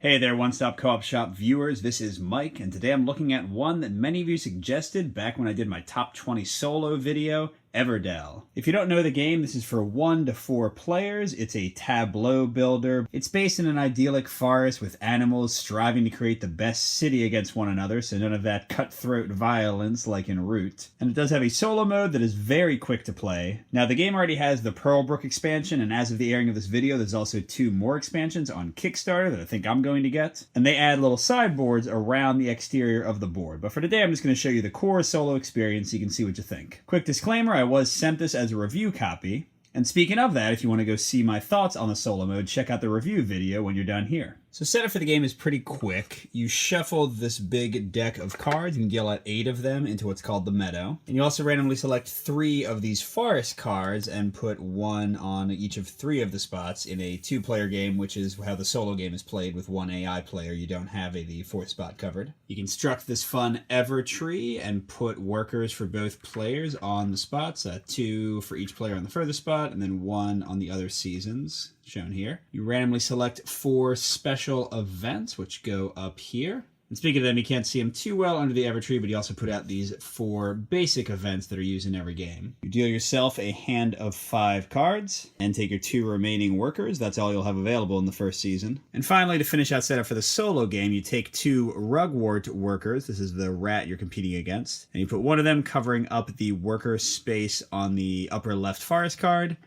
Hey there, One Stop Co-op Shop viewers. This is Mike, and today I'm looking at one that many of you suggested back when I did my top 20 solo video, Everdell. If you don't know the game, this is for 1 to 4 players. It's a tableau builder. It's based in an idyllic forest with animals striving to create the best city against one another, so none of that cutthroat violence like in Root. And it does have a solo mode that is very quick to play. Now, the game already has the Pearlbrook expansion, and as of the airing of this video, there's also 2 more expansions on Kickstarter that I think I'm going to get. And they add little sideboards around the exterior of the board. But for today, I'm just going to show you the core solo experience so you can see what you think. Quick disclaimer, I was sent this as a review copy. And speaking of that, if you want to go see my thoughts on the solo mode, check out the review video when you're done here. So setup for the game is pretty quick. You shuffle this big deck of cards. You can deal out 8 of them into what's called the meadow. And you also randomly select 3 of these forest cards and put 1 on each of 3 of the spots in a 2-player game, which is how the solo game is played with 1 AI player. You don't have the 4th spot covered. You construct this fun ever tree and put workers for both players on the spots. 2 for each player on the furthest spot, and then 1 on the other seasons, shown here. You randomly select 4 special events, which go up here. And speaking of them, you can't see them too well under the Evertree, but you also put out these 4 basic events that are used in every game. You deal yourself a hand of 5 cards, and take your 2 remaining workers. That's all you'll have available in the first season. And finally, to finish out setup for the solo game, you take 2 Rugwort workers. This is the rat you're competing against. And you put 1 of them covering up the worker space on the upper left forest card,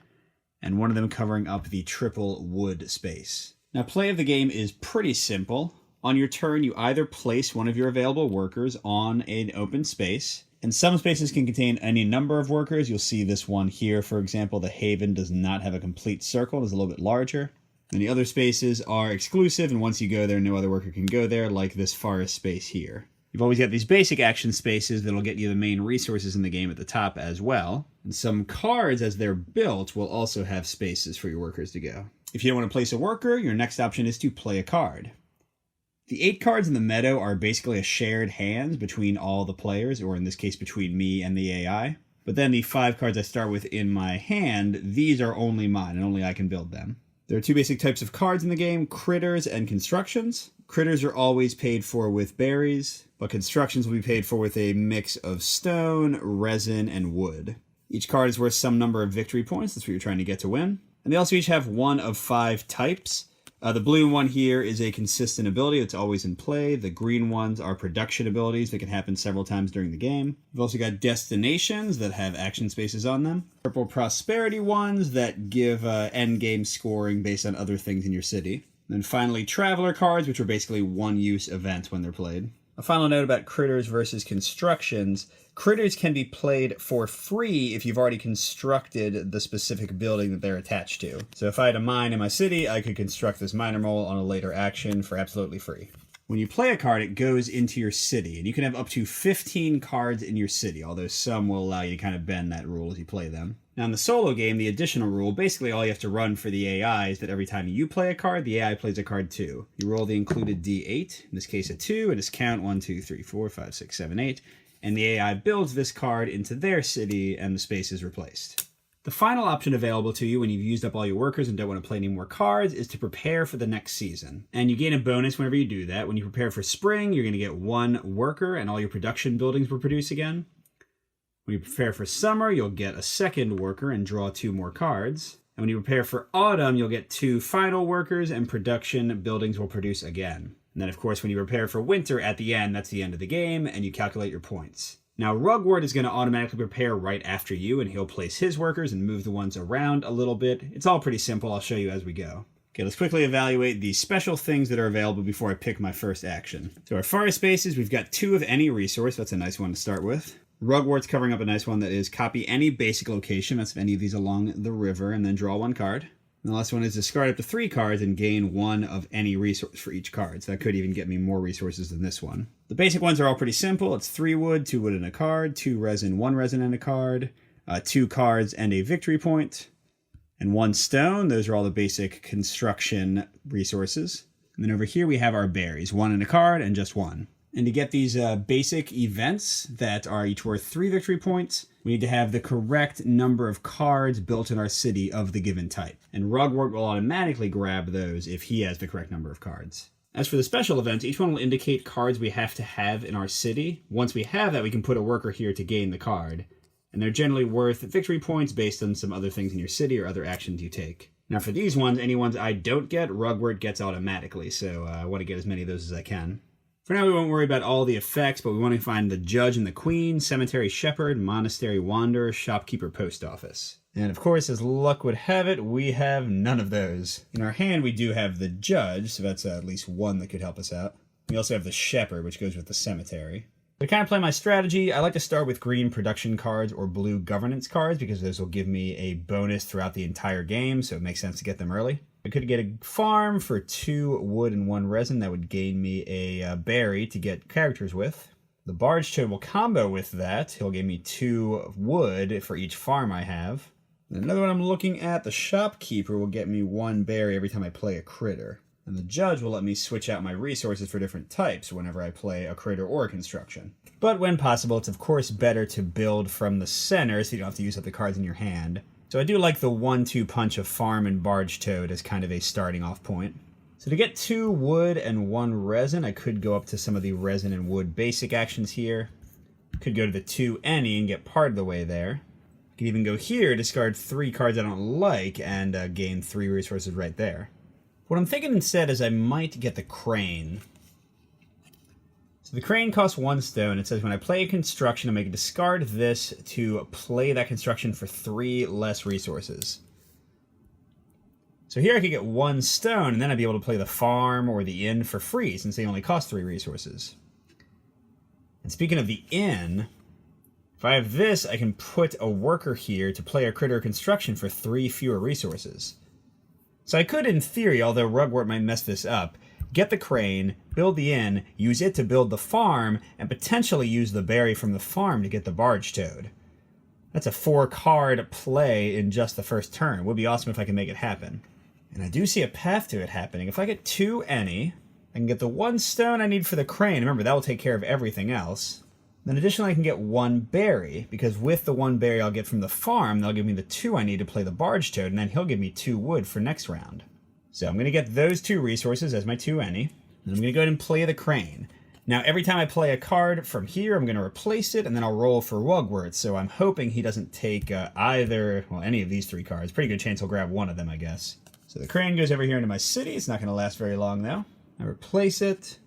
and 1 of them covering up the triple wood space. Now, play of the game is pretty simple. On your turn, you either place 1 of your available workers on an open space, and some spaces can contain any number of workers. You'll see this one here, for example. The Haven does not have a complete circle. It's a little bit larger. And the other spaces are exclusive, and once you go there, no other worker can go there, like this forest space here. You've always got these basic action spaces that'll get you the main resources in the game at the top as well. And some cards, as they're built, will also have spaces for your workers to go. If you don't want to place a worker, your next option is to play a card. The 8 cards in the meadow are basically a shared hand between all the players, or in this case, between me and the AI. But then the 5 cards I start with in my hand, these are only mine, and only I can build them. There are 2 basic types of cards in the game, critters and constructions. Critters are always paid for with berries, but constructions will be paid for with a mix of stone, resin, and wood. Each card is worth some number of victory points. That's what you're trying to get to win. And they also each have 1 of 5 types. The blue one here is a consistent ability that's always in play. The green ones are production abilities that can happen several times during the game. We've also got destinations that have action spaces on them. Purple prosperity ones that give endgame scoring based on other things in your city. And then finally, traveler cards, which are basically one-use events when they're played. A final note about critters versus constructions. Critters can be played for free if you've already constructed the specific building that they're attached to. So if I had a mine in my city, I could construct this miner mole on a later action for absolutely free. When you play a card, it goes into your city, and you can have up to 15 cards in your city, although some will allow you to kind of bend that rule as you play them. Now in the solo game, the additional rule, basically all you have to run for the AI is that every time you play a card, the AI plays a card too. You roll the included D8, in this case a 2, and just count 1, 2, 3, 4, 5, 6, 7, 8, and the AI builds this card into their city, and the space is replaced. The final option available to you when you've used up all your workers and don't want to play any more cards is to prepare for the next season. And you gain a bonus whenever you do that. When you prepare for spring, you're going to get 1 worker and all your production buildings will produce again. When you prepare for summer, you'll get a 2nd worker and draw 2 more cards. And when you prepare for autumn, you'll get 2 final workers and production buildings will produce again. And then, of course, when you prepare for winter at the end, that's the end of the game, and you calculate your points. Now, Rugwort is going to automatically prepare right after you, and he'll place his workers and move the ones around a little bit. It's all pretty simple. I'll show you as we go. Okay, let's quickly evaluate the special things that are available before I pick my first action. So our forest spaces, we've got 2 of any resource. That's a nice one to start with. Rugwort's covering up a nice one that is copy any basic location. That's any of these along the river, and then draw 1 card. And the last one is discard up to 3 cards and gain 1 of any resource for each card. So that could even get me more resources than this one. The basic ones are all pretty simple. It's 3 wood, 2 wood and a card, 2 resin, 1 resin and a card, 2 cards and a victory point, and 1 stone. Those are all the basic construction resources. And then over here we have our berries, 1 and a card and just 1. And to get these basic events that are each worth 3 victory points, we need to have the correct number of cards built in our city of the given type. And Rugwort will automatically grab those if he has the correct number of cards. As for the special events, each one will indicate cards we have to have in our city. Once we have that, we can put a worker here to gain the card. And they're generally worth victory points based on some other things in your city or other actions you take. Now for these ones, any ones I don't get, Rugwort gets automatically, so I want to get as many of those as I can. For now, we won't worry about all the effects, but we want to find the Judge and the Queen, Cemetery Shepherd, Monastery Wanderer, Shopkeeper Post Office. And of course, as luck would have it, we have none of those. In our hand, we do have the Judge, so that's at least one that could help us out. We also have the Shepherd, which goes with the Cemetery. To kind of play my strategy, I like to start with green production cards or blue governance cards because those will give me a bonus throughout the entire game, so it makes sense to get them early. I could get a farm for 2 wood and 1 resin. That would gain me a berry to get characters with. The Barge Toad will combo with that. He'll give me 2 wood for each farm I have. And another one I'm looking at, the Shopkeeper, will get me 1 berry every time I play a critter. And the Judge will let me switch out my resources for different types whenever I play a critter or a construction. But when possible, it's of course better to build from the center so you don't have to use up the cards in your hand. So I do like the 1-2 punch of Farm and Barge Toad as kind of a starting off point. So to get 2 wood and 1 resin, I could go up to some of the resin and wood basic actions here. Could go to the 2 any and get part of the way there. Could even go here, discard 3 cards I don't like, and gain 3 resources right there. What I'm thinking instead is I might get the Crane. So the Crane costs 1 stone. It says when I play a construction, I make a discard this to play that construction for 3 less resources. So here I could get 1 stone, and then I'd be able to play the farm or the inn for free, since they only cost 3 resources. And speaking of the inn, if I have this, I can put a worker here to play a critter construction for 3 fewer resources. So I could, in theory, although Rugwort might mess this up, get the Crane, build the inn, use it to build the farm, and potentially use the berry from the farm to get the Barge Toad. That's a 4-card play in just the first turn. It would be awesome if I could make it happen. And I do see a path to it happening. If I get 2 any, I can get the 1 stone I need for the Crane. Remember, that will take care of everything else. Then additionally, I can get 1 berry, because with the 1 berry I'll get from the farm, they'll give me the 2 I need to play the Barge Toad, and then he'll give me 2 wood for next round. So I'm going to get those 2 resources as my 2 any, and I'm going to go ahead and play the Crane. Now, every time I play a card from here, I'm going to replace it, and then I'll roll for Rugwort, so I'm hoping he doesn't take any of these 3 cards. Pretty good chance he'll grab one of them, I guess. So the Crane goes over here into my city. It's not going to last very long, though. I replace it.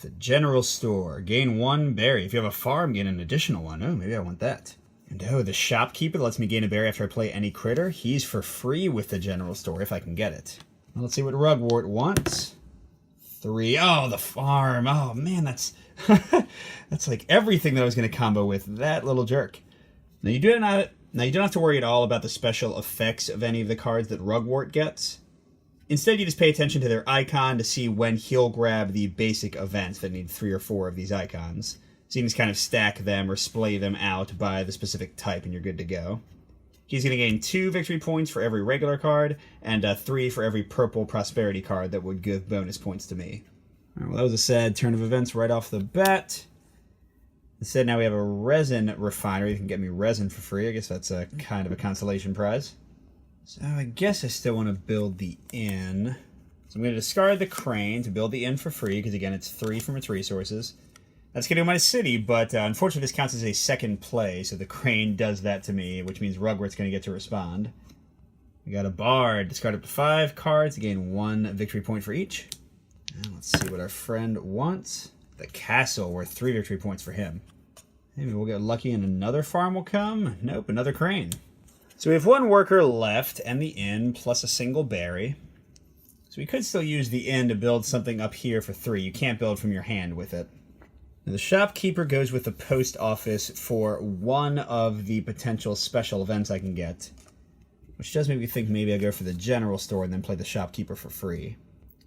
The general store. Gain 1 berry. If you have a farm, gain an additional 1. Oh, maybe I want that. And the shopkeeper lets me gain a berry after I play any critter. He's for free with the general store if I can get it. Well, let's see what Rugwort wants. 3. Oh, the farm. Oh, man, that's that's like everything that I was going to combo with. That little jerk. Now, you don't have to worry at all about the special effects of any of the cards that Rugwort gets. Instead, you just pay attention to their icon to see when he'll grab the basic events that need 3 or 4 of these icons. So you can just kind of stack them or splay them out by the specific type and you're good to go. He's going to gain 2 victory points for every regular card, and 3 for every purple prosperity card that would give bonus points to me. All right, well, that was a sad turn of events right off the bat. Instead, now we have a resin refinery. You can get me resin for free. I guess that's a kind of a consolation prize. So I guess I still want to build the inn. So I'm going to discard the Crane to build the inn for free, because again, it's 3 from its resources. That's going to be my city, but unfortunately this counts as a second play, so the Crane does that to me, which means Rugwort's going to get to respond. We got a Bard. Discard up to 5 cards to gain 1 victory point for each. And let's see what our friend wants. The Castle, worth 3 victory points for him. Maybe we'll get lucky and another farm will come. Nope, another Crane. So we have 1 worker left, and the inn, plus a single berry. So we could still use the inn to build something up here for 3. You can't build from your hand with it. Now the shopkeeper goes with the post office for 1 of the potential special events I can get. Which does make me think maybe I go for the general store and then play the shopkeeper for free.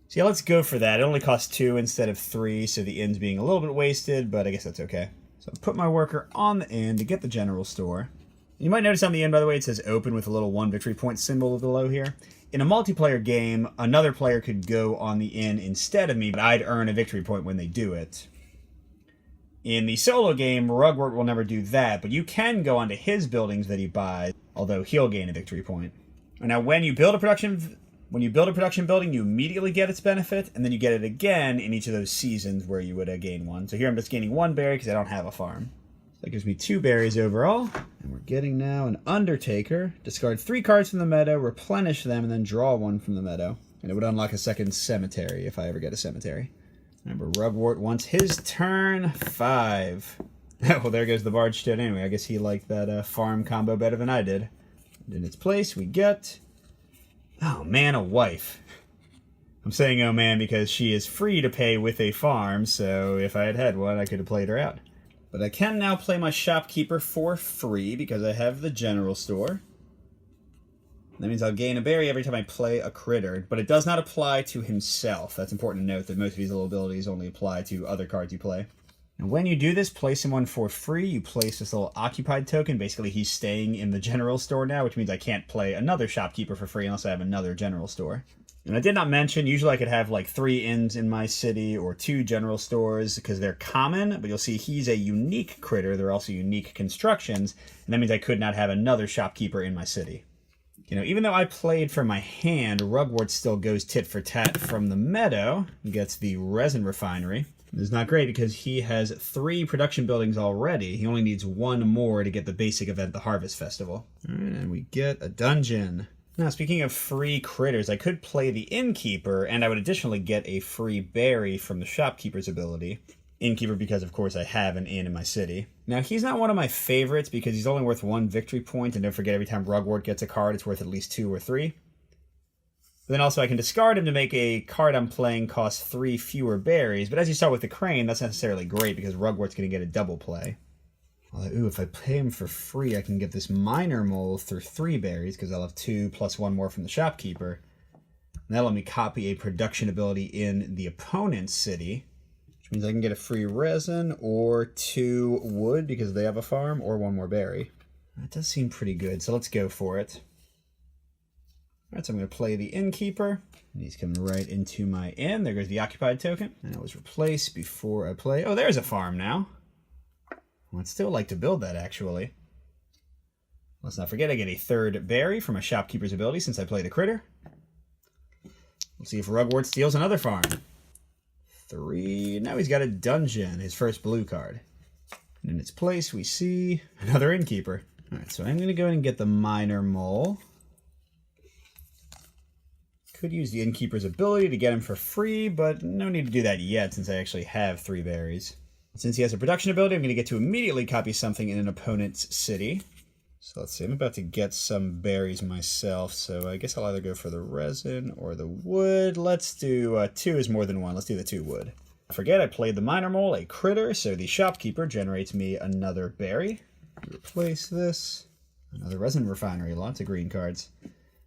So yeah, let's go for that. It only costs 2 instead of 3, so the inn's being a little bit wasted, but I guess that's okay. So I'll put my worker on the inn to get the general store. You might notice on the end, by the way, it says open with a little 1 victory point symbol below here. In a multiplayer game, another player could go on the inn instead of me, but I'd earn a victory point when they do it. In the solo game, Rugwort will never do that, but you can go onto his buildings that he buys, although he'll gain a victory point. Now, when you build a production When you build a production building, you immediately get its benefit, and then you get it again in each of those seasons where you would gain one. So here I'm just gaining 1 berry because I don't have a farm. That gives me 2 berries overall. And we're getting now an Undertaker. Discard 3 cards from the meadow, replenish them, and then draw 1 from the meadow. And it would unlock a second cemetery if I ever get a cemetery. Remember, Rugwort wants his turn 5. Well, there goes the Bard Stoat anyway. I guess he liked that farm combo better than I did. And in its place, we get... oh man, a wife. I'm saying oh man because she is free to pay with a farm, so if I had had one, I could have played her out. But I can now play my shopkeeper for free because I have the general store. That means I'll gain a berry every time I play a critter, but it does not apply to himself. That's important to note that most of these little abilities only apply to other cards you play. And when you do this, place someone for free, you place this little occupied token. Basically, he's staying in the general store now, which means I can't play another shopkeeper for free unless I have another general store. And I did not mention, usually I could have like 3 inns in my city or 2 general stores because they're common, but you'll see he's a unique critter. They're also unique constructions, and that means I could not have another shopkeeper in my city. You know, even though I played for my hand, Rugwort still goes tit for tat from the meadow. He gets the resin refinery. It's not great because he has 3 production buildings already. He only needs 1 more to get the basic event, the Harvest Festival. All right, and we get a dungeon. Now, speaking of free critters, I could play the Innkeeper, and I would additionally get a free berry from the Shopkeeper's ability. Innkeeper because, of course, I have an inn in my city. Now, he's not one of my favorites because he's only worth 1 victory point, and don't forget, every time Rugwort gets a card, it's worth at least 2 or 3. But then also I can discard him to make a card I'm playing cost 3 fewer berries. But as you saw with the Crane, that's not necessarily great because Rugwort's going to get a double play. Although, ooh, if I pay him for free, I can get this Minor Mole through 3 berries because I'll have 2 plus 1 more from the Shopkeeper. And that'll let me copy a production ability in the opponent's city, which means I can get a free resin or 2 wood because they have a farm or 1 more berry. That does seem pretty good, so let's go for it. Alright, so I'm going to play the Innkeeper. And he's coming right into my inn. There goes the occupied token. And it was replaced before I play. Oh, there's a farm now. Well, I'd still like to build that, actually. Let's not forget I get a 3rd berry from a shopkeeper's ability since I played a critter. Let's see if Rugwort steals another farm. 3. Now he's got a dungeon, his first blue card. And in its place, we see another Innkeeper. Alright, so I'm going to go ahead and get the Minor Mole. Could use the Innkeeper's ability to get him for free, but no need to do that yet since I actually have 3 berries. Since he has a production ability, I'm going to get to immediately copy something in an opponent's city. So let's see, I'm about to get some berries myself, so I guess I'll either go for the resin or the wood. Let's do 2 is more than 1. Let's do the 2 wood. Forget I played the Minor Mole, a critter, so the Shopkeeper generates me another berry. Replace this. Another resin refinery, lots of green cards.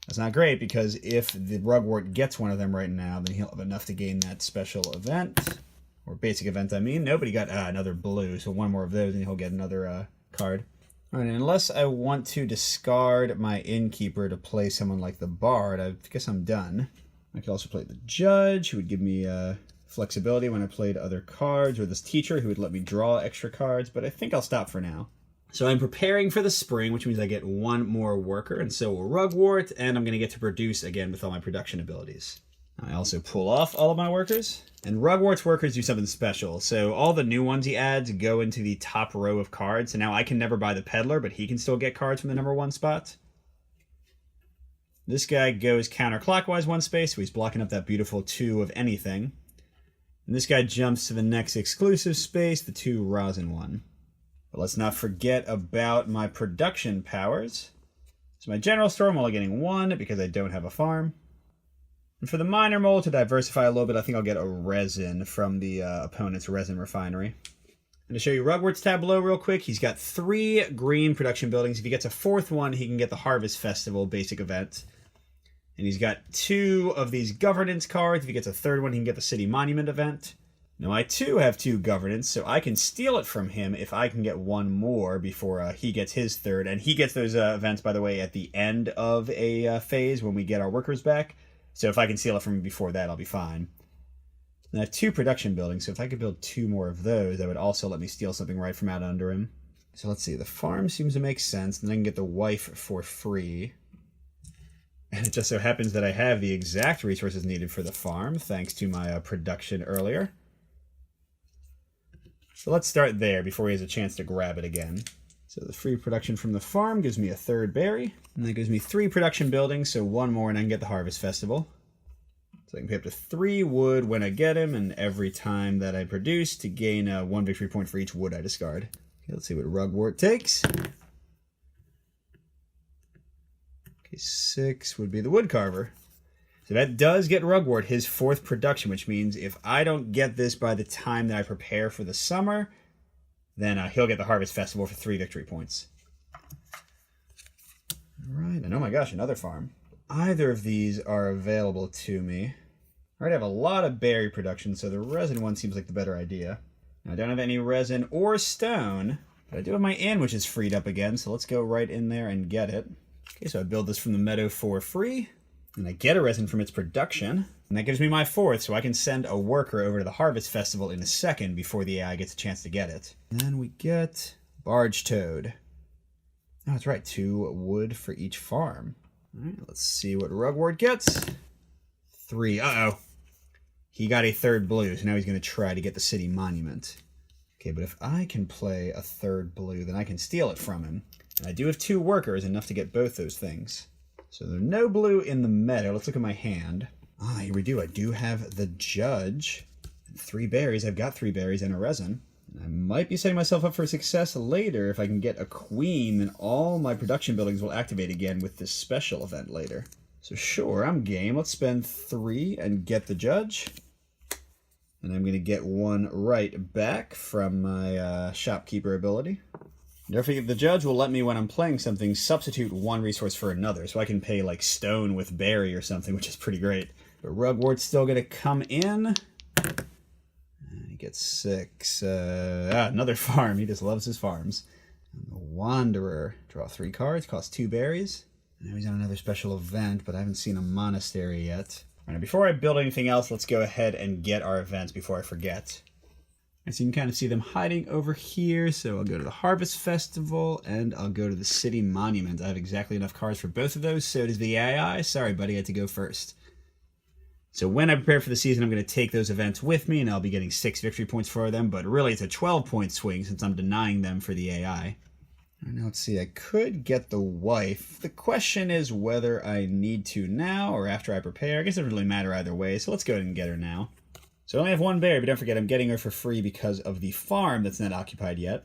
That's not great because if the Rugwort gets one of them right now, then he'll have enough to gain that special event. Or basic event, I mean. Nobody got another blue, so 1 more of those and he'll get another card. Alright, unless I want to discard my Innkeeper to play someone like the Bard, I guess I'm done. I could also play the Judge, who would give me flexibility when I played other cards, or this Teacher, who would let me draw extra cards, but I think I'll stop for now. So I'm preparing for the spring, which means I get 1 more worker, and so will Rugwort, and I'm going to get to produce again with all my production abilities. I also pull off all of my workers, and Rugwort's workers do something special. So all the new ones he adds go into the top row of cards, so now I can never buy the Peddler, but he can still get cards from the number 1 spot. This guy goes counterclockwise 1 space, so he's blocking up that beautiful 2 of anything. And this guy jumps to the next exclusive space, the 2 rosin one. But let's not forget about my production powers. So my general store, I'm only getting 1 because I don't have a farm. And for the Minor Mole, to diversify a little bit, I think I'll get a resin from the opponent's resin refinery. And to show you Rugwort's tableau real quick, he's got 3 green production buildings. If he gets a 4th one, he can get the Harvest Festival basic event. And he's got 2 of these governance cards. If he gets a 3rd one, he can get the City Monument event. Now, I too have 2 governance, so I can steal it from him if I can get 1 more before he gets his 3rd. And he gets those events, by the way, at the end of a phase when we get our workers back. So if I can steal it from him before that, I'll be fine. And I have 2 production buildings, so if I could build 2 more of those, that would also let me steal something right from out under him. So let's see, the farm seems to make sense, and then I can get the wife for free. And it just so happens that I have the exact resources needed for the farm, thanks to my production earlier. So let's start there before he has a chance to grab it again. So the free production from the farm gives me a third berry, and that gives me 3 production buildings, so 1 more and I can get the Harvest Festival. So I can pay up to 3 wood when I get him, and every time that I produce to gain 1 victory point for each wood I discard. Okay, let's see what Rugwort takes. Okay, 6 would be the wood carver. So that does get Rugwort his 4th production, which means if I don't get this by the time that I prepare for the summer, then he'll get the Harvest Festival for 3 victory points. Alright, and oh my gosh, another farm. Either of these are available to me. Alright, I have a lot of berry production, so the resin one seems like the better idea. Now, I don't have any resin or stone, but I do have my inn, which is freed up again, so let's go right in there and get it. Okay, so I build this from the meadow for free, and I get a resin from its production, and that gives me my 4th, so I can send a worker over to the Harvest Festival in a second before the AI gets a chance to get it. And then we get Barge Toad. Oh, that's right, 2 wood for each farm. All right, let's see what Rugwort gets. 3. Uh-oh. He got a 3rd blue, so now he's going to try to get the city monument. Okay, but if I can play a 3rd blue, then I can steal it from him. And I do have 2 workers, enough to get both those things. So there's no blue in the meadow. Let's look at my hand. Ah, here we do. I do have the Judge. 3 berries. I've got 3 berries and a resin. I might be setting myself up for success later. If I can get a queen, then all my production buildings will activate again with this special event later. So sure, I'm game. Let's spend 3 and get the Judge. And I'm going to get 1 right back from my shopkeeper ability. Don't forget, the Judge will let me, when I'm playing something, substitute 1 resource for another. So I can pay like stone with berry or something, which is pretty great. But Rugwort's still going to come in. He gets 6. Another farm. He just loves his farms. And the Wanderer. Draw 3 cards. Costs 2 berries. Now he's on another special event, but I haven't seen a monastery yet. All right, before I build anything else, let's go ahead and get our events before I forget. And so you can kind of see them hiding over here. So I'll go to the Harvest Festival, and I'll go to the City Monument. I have exactly enough cards for both of those. So does the AI. Sorry, buddy, I had to go first. So when I prepare for the season, I'm going to take those events with me, and I'll be getting 6 victory points for them. But really, it's a 12-point swing since I'm denying them for the AI. Now, let's see. I could get the wife. The question is whether I need to now or after I prepare. I guess it doesn't really matter either way, so let's go ahead and get her now. So I only have 1 berry, but don't forget I'm getting her for free because of the farm that's not occupied yet.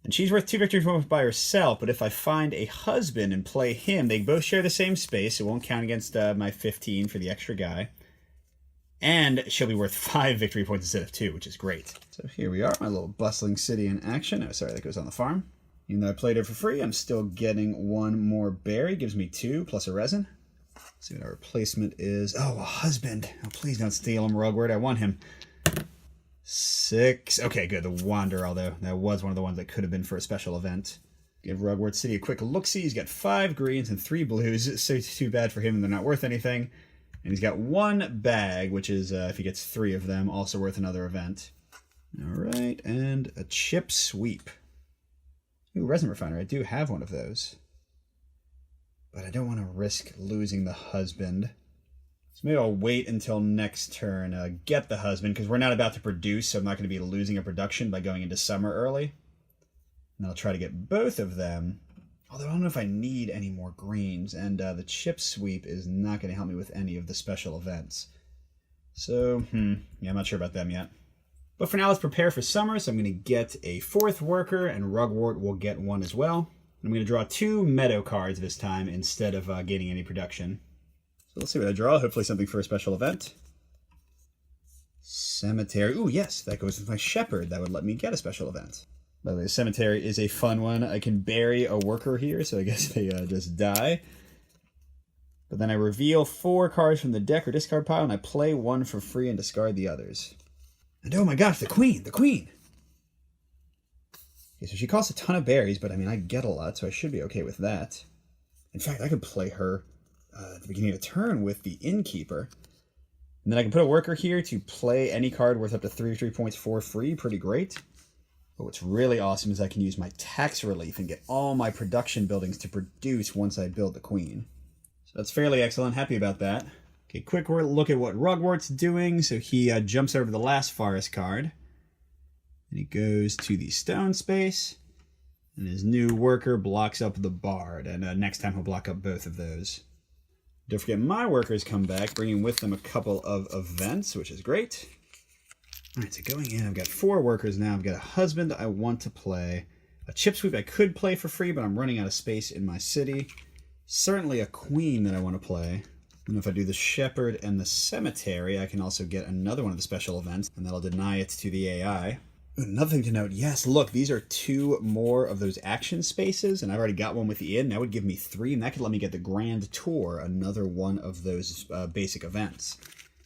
And she's worth 2 victory points by herself, but if I find a husband and play him, they both share the same space. It won't count against my 15 for the extra guy. And she'll be worth 5 victory points instead of 2, which is great. So here we are, my little bustling city in action. Oh, sorry, that goes on the farm. Even though I played her for free, I'm still getting 1 more berry. Gives me 2 plus a resin. Let's see what our replacement is. Oh, a husband. Oh, please don't steal him, Rugwort. I want him. 6. Okay, good. The Wanderer, although that was one of the ones that could have been for a special event. Give Rugwort City a quick look-see. He's got 5 greens and 3 blues. So it's too bad for him. They're not worth anything. And he's got 1 bag, which is, if he gets 3 of them, also worth another event. All right, and a chip sweep. Ooh, resin refiner. I do have one of those. But I don't want to risk losing the husband. So maybe I'll wait until next turn, get the husband, because we're not about to produce, so I'm not going to be losing a production by going into summer early. And I'll try to get both of them. Although I don't know if I need any more greens, and the chip sweep is not going to help me with any of the special events. So, yeah, I'm not sure about them yet. But for now, let's prepare for summer, so I'm going to get a 4th worker, and Rugwort will get 1 as well. I'm going to draw 2 meadow cards this time instead of gaining any production. So let's see what I draw. Hopefully something for a special event. Cemetery. Ooh, yes, that goes with my shepherd. That would let me get a special event. By the way, the cemetery is a fun one. I can bury a worker here, so I guess they just die. But then I reveal 4 cards from the deck or discard pile, and I play 1 for free and discard the others. And oh my gosh, the queen! The queen! Okay, so she costs a ton of berries, but I mean, I get a lot, so I should be okay with that. In fact, I could play her at the beginning of the turn with the innkeeper. And then I can put a worker here to play any card worth up to 3 victory points for free. Pretty great. But what's really awesome is I can use my tax relief and get all my production buildings to produce once I build the queen. So that's fairly excellent. Happy about that. Okay, quick look at what Rugwort's doing. So he jumps over the last forest card. And he goes to the stone space. And his new worker blocks up the bard. And next time he'll block up both of those. Don't forget my workers come back, bringing with them a couple of events, which is great. All right, so going in, I've got 4 workers now. I've got a husband I want to play. A chip sweep I could play for free, but I'm running out of space in my city. Certainly a queen that I want to play. And if I do the shepherd and the cemetery, I can also get another one of the special events, and that'll deny it to the AI. Another thing to note, yes, look, these are 2 more of those action spaces, and I've already got one with the inn. That would give me 3, and that could let me get the Grand Tour, another one of those basic events.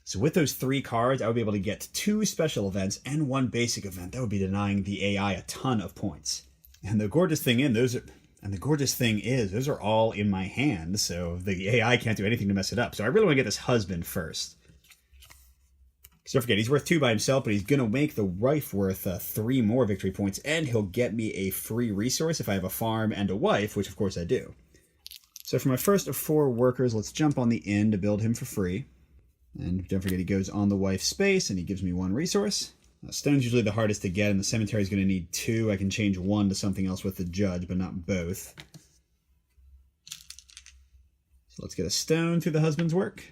So with those 3 cards, I would be able to get 2 special events and 1 basic event. That would be denying the AI a ton of points. And the gorgeous thing those are all in my hand, so the AI can't do anything to mess it up. So I really want to get this husband first. Because don't forget, he's worth 2 by himself, but he's going to make the wife worth 3 more victory points, and he'll get me a free resource if I have a farm and a wife, which of course I do. So for my first of 4 workers, let's jump on the inn to build him for free. And don't forget, he goes on the wife's space, and he gives me 1 resource. Stone's usually the hardest to get, and the cemetery is going to need 2. I can change 1 to something else with the judge, but not both. So let's get a stone through the husband's work.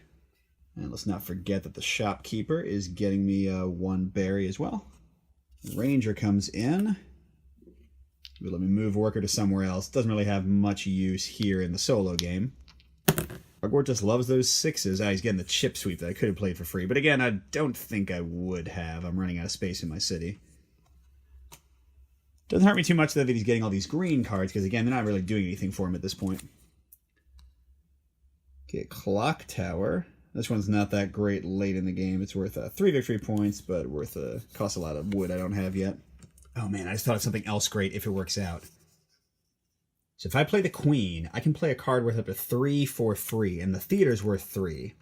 And let's not forget that the shopkeeper is getting me 1 berry as well. The ranger comes in. Let me move worker to somewhere else. Doesn't really have much use here in the solo game. Rugwort just loves those 6s. He's getting the chip sweep that I could have played for free. But again, I don't think I would have. I'm running out of space in my city. Doesn't hurt me too much, though, that he's getting all these green cards, because, again, they're not really doing anything for him at this point. Okay, Clock Tower. This one's not that great late in the game. It's worth 3 victory points, but costs a lot of wood I don't have yet. Oh, man, I just thought of something else great if it works out. So if I play the queen, I can play a card worth up to 3 for free, and the theater's worth 3.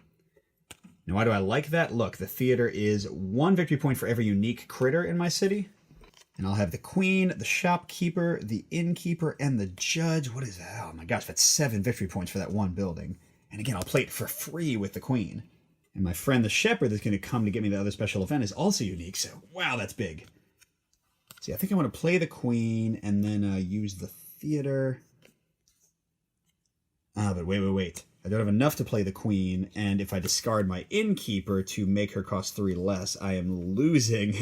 Now, why do I like that? Look, the theater is 1 victory point for every unique critter in my city. And I'll have the queen, the shopkeeper, the innkeeper, and the judge. What is that? Oh my gosh, that's 7 victory points for that 1 building. And again, I'll play it for free with the queen. And my friend, the shepherd, that's going to come to get me the other special event is also unique. So, wow, that's big. See, I think I want to play the queen and then use the theater. But wait. I don't have enough to play the queen, and if I discard my innkeeper to make her cost 3 less, I am losing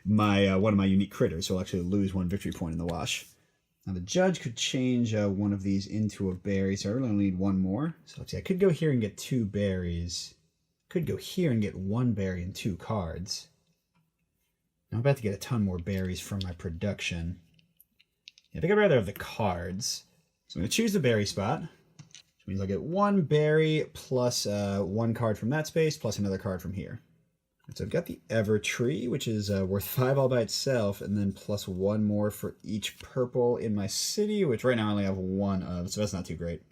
my one of my unique critters, so I'll actually lose 1 victory point in the wash. Now the judge could change one of these into a berry, so I really only need 1 more. So let's see, I could go here and get 2 berries. Could go here and get 1 berry and 2 cards. Now I'm about to get a ton more berries from my production. Yeah, I think I'd rather have the cards. So I'm going to choose the berry spot. Which means I'll get 1 berry plus 1 card from that space plus another card from here. And so I've got the Ever Tree, which is worth 5 all by itself, and then plus 1 more for each purple in my city, which right now I only have 1 of, so that's not too great.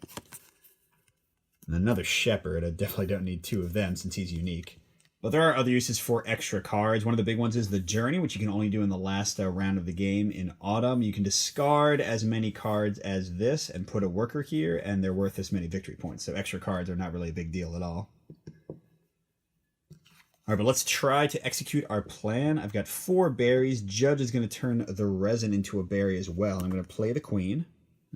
And another Shepherd. I definitely don't need 2 of them since he's unique. But there are other uses for extra cards. One of the big ones is the Journey, which you can only do in the last round of the game in autumn. You can discard as many cards as this and put a worker here, and they're worth this many victory points. So extra cards are not really a big deal at all. All right, but let's try to execute our plan. I've got 4 berries. Judge is going to turn the resin into a berry as well. I'm going to play the queen.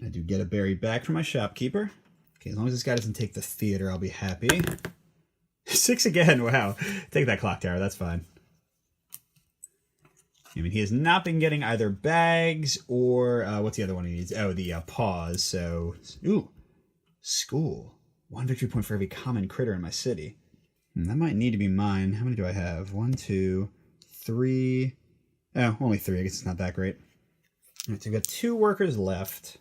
I do get a berry back from my shopkeeper. Okay, as long as this guy doesn't take the theater, I'll be happy. 6 again, wow. Take that clock tower, that's fine. I mean, he has not been getting either bags or, what's the other one he needs? Oh, the paws, so, ooh, school. 1 victory point for every common critter in my city. That might need to be mine. How many do I have? 1, 2, 3. Oh, only 3, I guess it's not that great. All right, so I've got 2 workers left.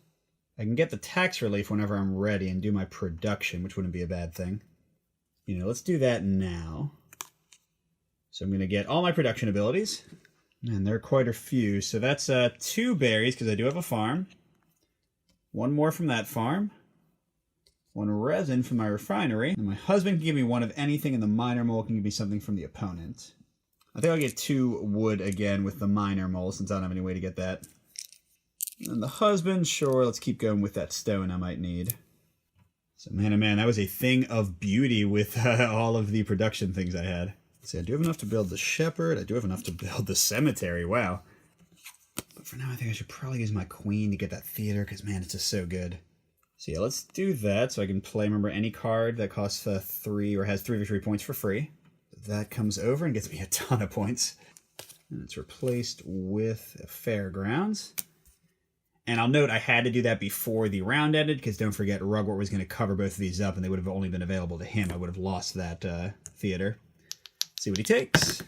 I can get the tax relief whenever I'm ready and do my production, which wouldn't be a bad thing. You know, let's do that now. So I'm going to get all my production abilities. And there are quite a few. So that's 2 berries, because I do have a farm. 1 more from that farm. 1 resin from my refinery. And my husband can give me 1 of anything, and the miner mole can give me something from the opponent. I think I'll get 2 wood again with the miner mole, since I don't have any way to get that. And the husband, sure, let's keep going with that stone I might need. So man, oh man, that was a thing of beauty with all of the production things I had. Let's see, I do have enough to build the shepherd. I do have enough to build the cemetery. Wow. But for now, I think I should probably use my queen to get that theater, because man, it's just so good. So yeah, let's do that so I can play, remember, any card that costs 3 or has 3 victory points for free. That comes over and gets me a ton of points. And it's replaced with Fairgrounds. And I'll note I had to do that before the round ended, because don't forget, Rugwort was going to cover both of these up, and they would have only been available to him. I would have lost that theater. Let's see what he takes.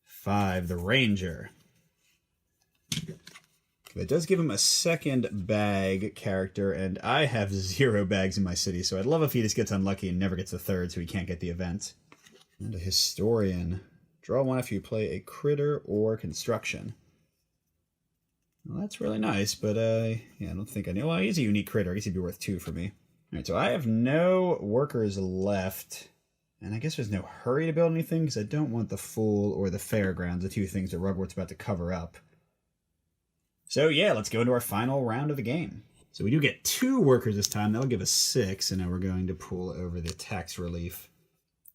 5, the Ranger. It does give him a second bag character, and I have 0 bags in my city, so I'd love if he just gets unlucky and never gets a third, so he can't get the event. And a Historian. Draw 1 after you play a critter or construction. Well, that's really nice, but yeah, I don't think I know. Well, he's a unique critter. I guess he'd be worth 2 for me. All right, so I have no workers left, and I guess there's no hurry to build anything, because I don't want the Fool or the Fairgrounds, the 2 things that Rugwort's about to cover up. So yeah, let's go into our final round of the game. So we do get 2 workers this time. That'll give us 6, and now we're going to pull over the tax relief.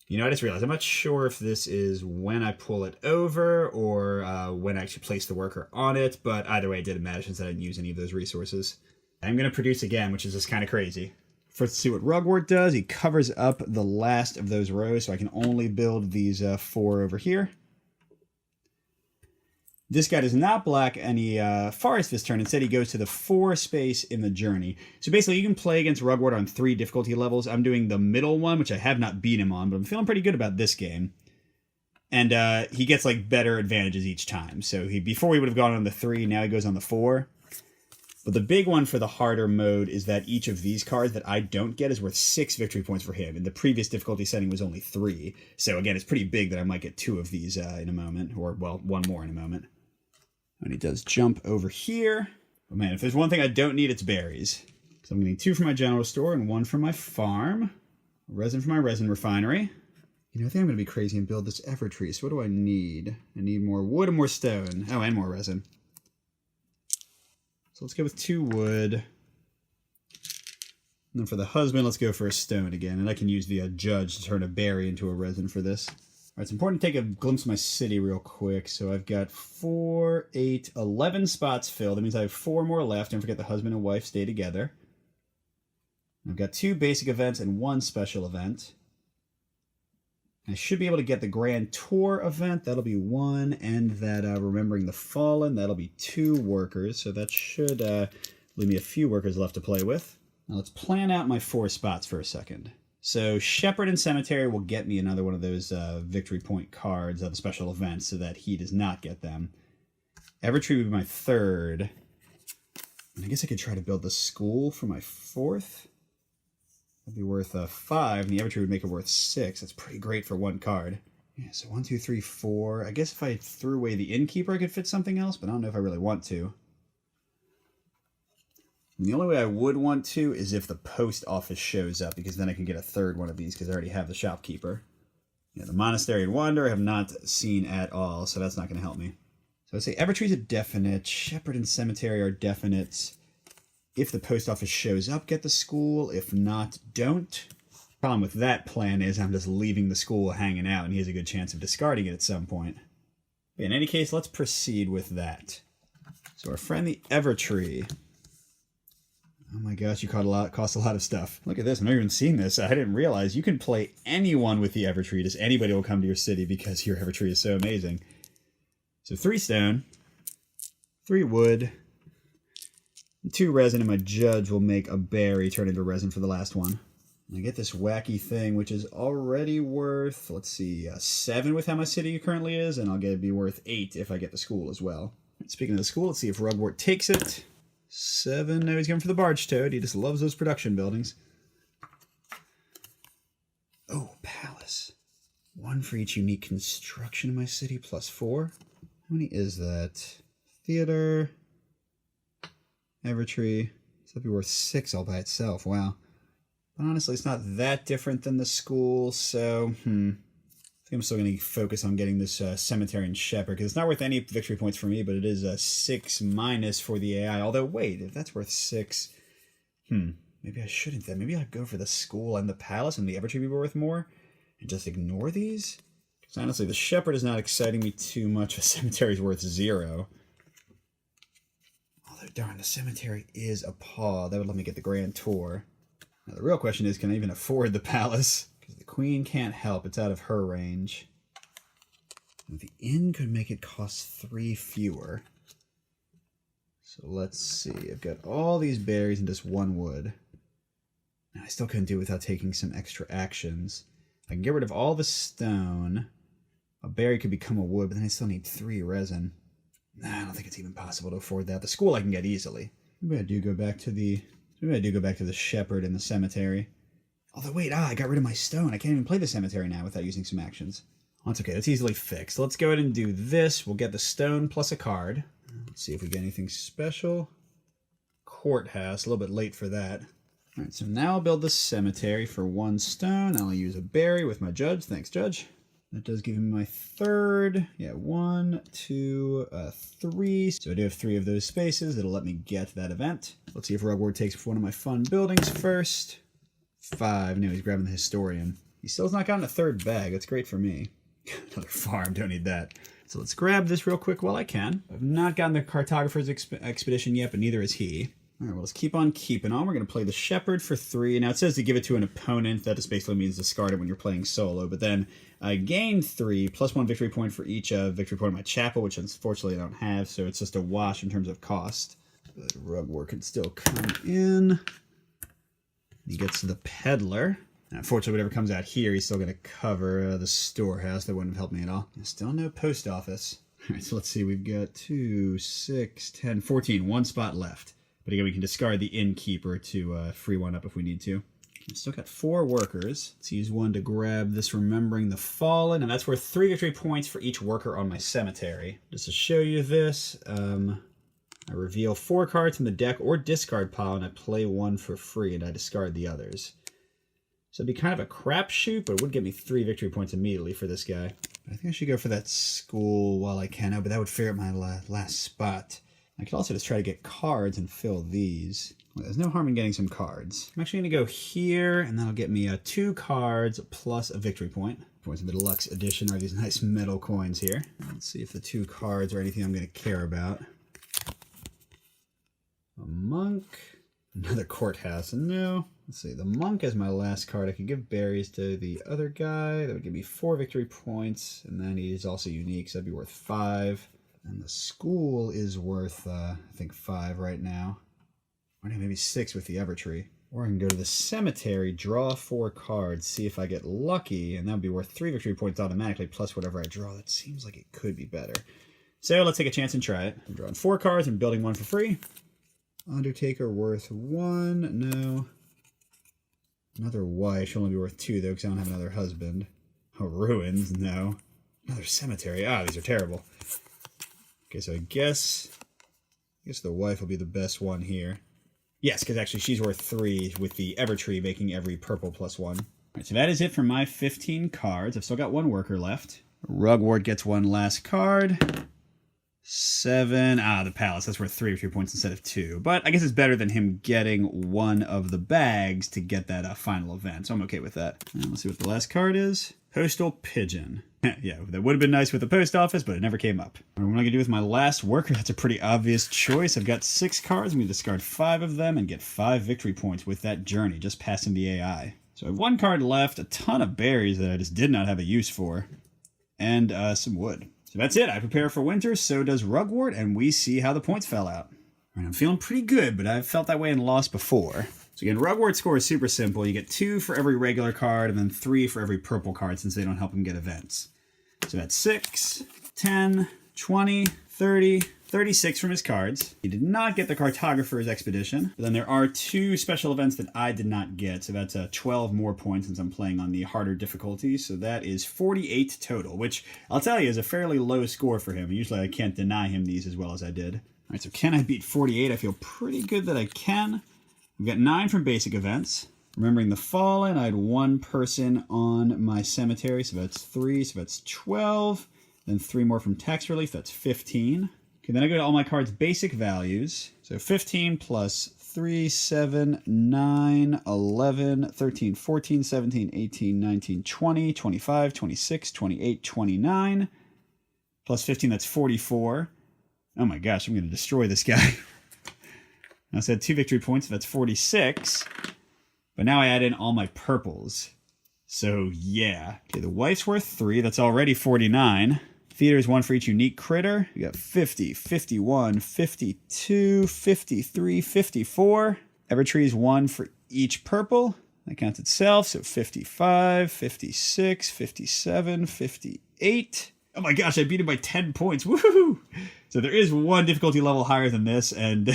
You know, I just realized I'm not sure if this is when I pull it over or when I actually place the worker on it, but either way, it didn't matter since I didn't use any of those resources. I'm going to produce again, which is just kind of crazy. First, see what Rugwort does. He covers up the last of those rows, so I can only build these 4 over here. This guy does not block any forest this turn. Instead, he goes to the 4 space in the journey. So basically, you can play against Rugwort on 3 difficulty levels. I'm doing the middle one, which I have not beat him on, but I'm feeling pretty good about this game. And he gets like better advantages each time. So before he would have gone on the 3, now he goes on the 4. But the big one for the harder mode is that each of these cards that I don't get is worth 6 victory points for him. And the previous difficulty setting was only 3. So again, it's pretty big that I might get 2 of these in a moment. Or, well, 1 more in a moment. And he does jump over here. But man, if there's one thing I don't need, it's berries. So I'm getting 2 from my general store and 1 from my farm. Resin from my resin refinery. You know, I think I'm going to be crazy and build this Evertree. So what do I need? I need more wood and more stone. Oh, and more resin. So let's go with 2 wood. And then for the husband, let's go for a stone again. And I can use the judge to turn a berry into a resin for this. All right, it's important to take a glimpse of my city real quick. So I've got 4, 8, 11 spots filled. That means I have 4 more left. Don't forget the husband and wife stay together. I've got 2 basic events and 1 special event. I should be able to get the Grand Tour event. That'll be 1. And that Remembering the Fallen. That'll be 2 workers. So that should leave me a few workers left to play with. Now let's plan out my 4 spots for a second. So Shepherd and Cemetery will get me another one of those victory point cards of the special events so that he does not get them. Evertree would be my 3rd. And I guess I could try to build the school for my 4th. That'd be worth 5, and the Evertree would make it worth 6. That's pretty great for 1 card. Yeah, so 1, 2, 3, 4. I guess if I threw away the Innkeeper, I could fit something else, but I don't know if I really want to. And the only way I would want to is if the post office shows up, because then I can get a 3rd one of these, because I already have the shopkeeper. Yeah, the Monastery and Wander I have not seen at all, so that's not going to help me. So I'd say Evertree's a definite. Shepherd and Cemetery are definite. If the post office shows up, get the school. If not, don't. Problem with that plan is I'm just leaving the school hanging out, and he has a good chance of discarding it at some point. But in any case, let's proceed with that. So our friend the Evertree. Oh my gosh, you cost a lot of stuff. Look at this, I've never even seen this. I didn't realize you can play anyone with the Evertree. Just anybody will come to your city because your Evertree is so amazing. So 3 stone, 3 wood, 2 resin, and my judge will make a berry turn into resin for the last one. And I get this wacky thing, which is already worth, let's see, 7 with how my city currently is, and I'll get it be worth 8 if I get the school as well. Speaking of the school, let's see if Rugwort takes it. 7. No, he's going for the Barge Toad. He just loves those production buildings. Oh, Palace. 1 for each unique construction in my city, plus 4. How many is that? Theater. Evertree. So that'd be worth 6 all by itself. Wow. But honestly, it's not that different than the school, so, I think I'm still going to focus on getting this Cemetery and Shepherd, because it's not worth any victory points for me, but it is a 6 minus for the AI. Although, wait, if that's worth 6... Maybe I shouldn't then. Maybe I'd go for the school and the palace and the Evertree be worth more and just ignore these? Because honestly, the shepherd is not exciting me too much. The cemetery's worth 0. Although, darn, the cemetery is a paw. That would let me get the grand tour. Now, the real question is, can I even afford the palace? Because the queen can't help. It's out of her range. And the inn could make it cost 3 fewer. So let's see. I've got all these berries and just 1 wood. Now, I still couldn't do it without taking some extra actions. I can get rid of all the stone. A berry could become a wood, but then I still need 3 resin. Nah, I don't think it's even possible to afford that. The school I can get easily. Maybe I do go back to the shepherd and the cemetery. Although wait, I got rid of my stone. I can't even play the cemetery now without using some actions. Well, that's okay. That's easily fixed. Let's go ahead and do this. We'll get the stone plus a card. Let's see if we get anything special. Courthouse. A little bit late for that. All right, so now I'll build the cemetery for 1 stone. I'll use a berry with my judge. Thanks, judge. That does give me my 3rd. Yeah, 1, 2, 3. So I do have 3 of those spaces. It'll let me get that event. Let's see if Rugwort takes one of my fun buildings first. 5. No, he's grabbing the historian. He still's not gotten a 3rd bag. That's great for me. Another farm. Don't need that. So let's grab this real quick while I can. I've not gotten the cartographer's expedition yet, but neither is he. All right, well, let's keep on keeping on. We're going to play the shepherd for 3. Now, it says to give it to an opponent. That just basically means discard it when you're playing solo. But then I gain 3, plus 1 victory point for each victory point in my chapel, which unfortunately I don't have, so it's just a wash in terms of cost. But Rugwort can still come in. He gets the peddler. Now, unfortunately, whatever comes out here, he's still going to cover the storehouse. That wouldn't have helped me at all. Still no post office. All right, so let's see. We've got 2, 6, 10, 14. 1 spot left. But again, we can discard the innkeeper to free one up if we need to. We've still got 4 workers. Let's use 1 to grab this Remembering the Fallen. And that's worth 3 victory points for each worker on my cemetery. Just to show you this, I reveal 4 cards from the deck or discard pile, and I play 1 for free, and I discard the others. So it'd be kind of a crapshoot, but it would give me 3 victory points immediately for this guy. I think I should go for that school while I can. Oh, but that would figure out my last spot. I could also just try to get cards and fill these. Well, there's no harm in getting some cards. I'm actually going to go here, and that'll get me 2 cards plus a victory point. Points of the deluxe edition are these nice metal coins here. Let's see if the 2 cards are anything I'm going to care about. A monk. Another courthouse. No. Let's see. The monk is my last card. I could give berries to the other guy. That would give me 4 victory points. And then he's also unique, so that'd be worth 5. And the school is worth, I think, 5 right now. Or maybe 6 with the Evertree. Or I can go to the cemetery, draw 4 cards, see if I get lucky, and that would be worth 3 victory points automatically, plus whatever I draw. That seems like it could be better. So let's take a chance and try it. I'm drawing 4 cards and building 1 for free. Undertaker worth 1. No. Another wife. She'll only be worth 2, though, because I don't have another husband. Oh, ruins. No. Another cemetery. Ah, these are terrible. Okay, so I guess the wife will be the best one here. Yes, because actually she's worth 3 with the Evertree making every purple plus 1. All right, so that is it for my 15 cards. I've still got 1 worker left. Rugwort gets 1 last card. 7. Ah, the palace. That's worth 3 victory points instead of 2. But I guess it's better than him getting 1 of the bags to get that final event. So I'm okay with that. And let's see what the last card is. Postal Pigeon. Yeah, that would have been nice with the post office, but it never came up. What am I going to do with my last worker? That's a pretty obvious choice. I've got 6 cards. I'm going to discard 5 of them and get 5 victory points with that journey, just passing the AI. So I have 1 card left, a ton of berries that I just did not have a use for, and some wood. So that's it. I prepare for winter, so does Rugwort, and we see how the points fell out. All right, I'm feeling pretty good, but I've felt that way and lost before. So again, Rugwort's score is super simple. You get 2 for every regular card, and then 3 for every purple card, since they don't help him get events. So that's 6, 10, 20, 30, 36 from his cards. He did not get the Cartographer's Expedition, but then there are 2 special events that I did not get, so that's 12 more points since I'm playing on the harder difficulty, so that is 48 total, which I'll tell you is a fairly low score for him. Usually I can't deny him these as well as I did. All right, so can I beat 48? I feel pretty good that I can. We've got 9 from basic events. Remembering the Fallen, I had 1 person on my cemetery, so that's 3, so that's 12. Then 3 more from tax relief, that's 15. Okay, then I go to all my cards' basic values. So 15 plus 3, 7, 9, 11, 13, 14, 17, 18, 19, 20, 25, 26, 28, 29. Plus 15, that's 44. Oh my gosh, I'm going to destroy this guy. I said 2 victory points, that's 46. But now I add in all my purples. So yeah. Okay, the wife's worth 3, that's already 49. Theater's 1 for each unique critter. We got 50, 51, 52, 53, 54. Evertree's 1 for each purple. That counts itself, so 55, 56, 57, 58. Oh my gosh, I beat him by 10 points. Woohoo! So there is one difficulty level higher than this, and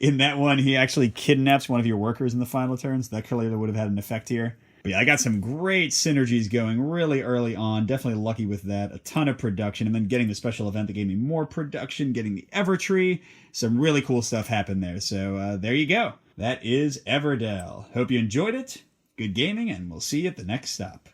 in that one, he actually kidnaps one of your workers in the final turns. That clearly would have had an effect here. But yeah, I got some great synergies going really early on. Definitely lucky with that. A ton of production, and then getting the special event that gave me more production, getting the Evertree. Some really cool stuff happened there. So there you go. That is Everdell. Hope you enjoyed it. Good gaming, and we'll see you at the next stop.